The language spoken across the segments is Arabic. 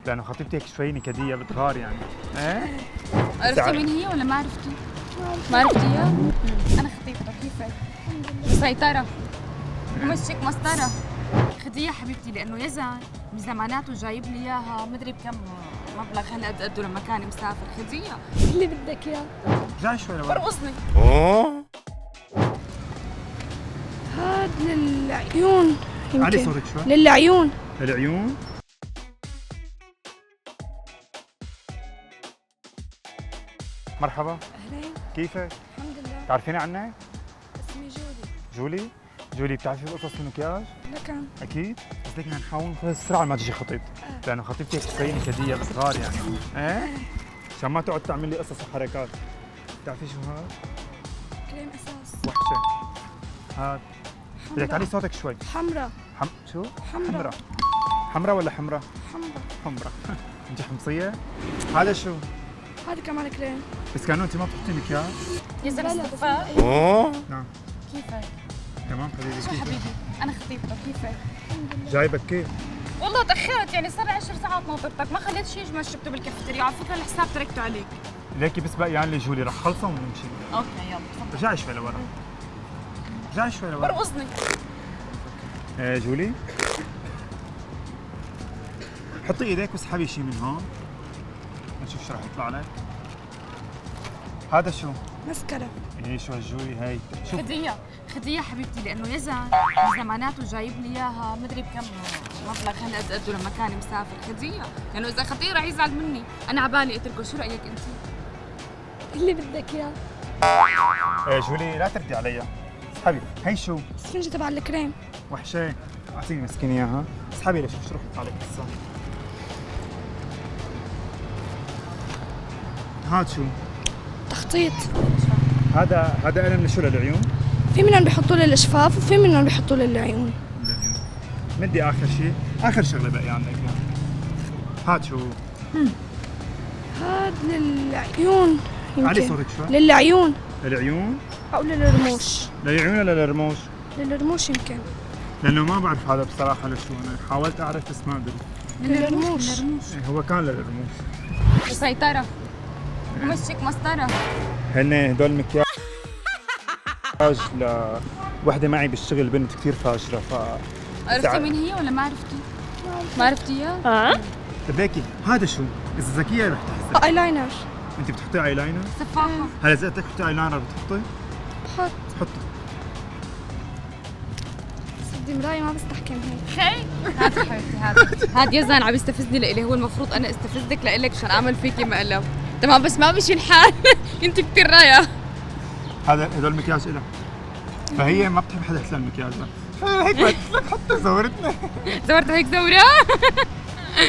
لانه خطيبتي هيك شوي نكديه بتغار يعني. ايه عرفتي مين هي ولا ما عرفتي؟ ما عرفتيها؟ انا خطيبتها. كيفك؟ مسيطرة ومشيك مسطرة. خديها حبيبتي لانه يزن من زماناته جايب لي اياها مدري بكم مبلغ هلا قد قده لما كان مسافر. خديها اللي بدك اياه. رجعي شوي لورا. برقصني. هاد للعيون يمكن. علي صوتك شوي. للعيون. العيون. مرحبا. اهلين. كيفك؟ الحمد لله. تعرفيني عنك؟ اسمي جودي. جولي؟ جولي بتعرفي قصص المكياج؟ لكن اكيد، بس ليك بدنا نحاول نخلص بسرعه ما تجي خطيبتي، لانه خطيبتي هيك شوي نكديه بتغار يعني. ايه؟ عشان ما تقعد تعمل لي قصص وحركات. بتعرفي شو هاد؟ كريم اساس. وحشه. هاد بدك تعلي صوتك شوي. حمرا. شو؟ حمرا. حمرا ولا حمرا؟ حمرا. حمرا. انت حمصيه؟ هذا شو؟ هذا كمان كريم. بس كانوا انت ما بتحطي مكياج؟ يا زلمة لا، استغفار. نعم. كيفك؟ تمام حبيبي. شو كيفك؟ حبيبي؟ انا خطيبتك. كيفك؟ جايبك كيف؟ والله تأخرت يعني صار لي 10 ساعات ناطرتك، ما خليت شيء ما شربته بالكافيتيريا، على فكرة الحساب تركته عليك. ليكي بس بقي لي جولي رح خلصه ونمشي. اوكي يلا تفضل. رجعي شوي لورا. رجعي شوي لورا. برقصني. ايه جولي. حطي ايديك واسحبي شيء من هون. نشوف شو رح يطلع لك. هذا شو؟ مسكرة. ايه شو هالجولي هاي؟ شوف خديها خديها حبيبتي لانه يزن من زماناته جايب لي اياها مدري بكم مبلغ هلا قد قده لما كان مسافر. خديها لانه اذا خطير رح يزعل مني. انا عبالي اتركه. شو رايك انت؟ اللي بدك اياه. ايه جولي لا تردي علي. اسحبي. هي شو؟ اسفنجة تبع الكريم. وحشة. اعطيني مسكين اياها. اسحبي لشوف شو رح يطلع لك هسه. هاد شو؟ تخطيط. هذا قلم لشو للعيون؟ في منهم بيحطوا لي الشفاف وفي منهم بيحطوا لي العيون. للعيون. مدي اخر شيء، اخر شغله باقي عندك يعني. هاد شو؟ هاد للعيون يمكن. علي صوتك شوي. للعيون العيون؟ او للرموش. للعيون ولا للرموش؟ للرموش يمكن. لانه ما بعرف هذا بصراحه لشو، انا حاولت اعرف بس ما قدرت. للرموش. إيه هو كان للرموش. مسيطرة ومشيك مسطرة. هن هدول مكياج لوحده معي بالشغل، بنت كثير فاشله عرفتي مين هي ولا ما عرفتي؟ ما عرفتيها؟ ليكي هذا شو؟ اذا ذكيه رح تحسي. ايلاينر. انت بتحطي اي لاينر؟ سفاحة. هلا اذا قلت لك حطي اي لاينر بتحطي؟ بحط. حطي. بدي مراية ما بستحكم هيك. خي هات حبيبتي هاد يزن عم يستفزني لإلي. هو المفروض انا استفزك لإلك عشان اعمل فيكي مقلب. تمام بس ما مشي الحال. انت كثير رايقة. هدول مكياج إلها، فهي ما بتحب حدا يحط لها المكياج ده. هيك بدك لك حتى زورتنا. زورت هيك زورة.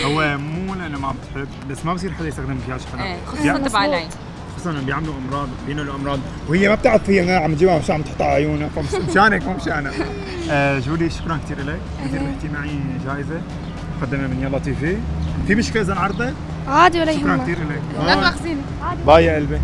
هو مو لانه ما بتحب، بس ما بصير حدا يستخدم مكياج حدا. ايه خصوصا تبع العين. خصوصا بيعملوا امراض، بينقلوا امراض وهي ما بتعرف هي عم تجيبها مش عم تحطها على عيونها، فمشانك مو مشانها. جولي شكرا كثير لك، كنت ربحتي معي جائزه مقدمه من يلا تي في. في مشكله اذا انعرضت؟ عادي ولا شكرا يهمك. كثير لك. لا تواخذيني. باي يا قلبي.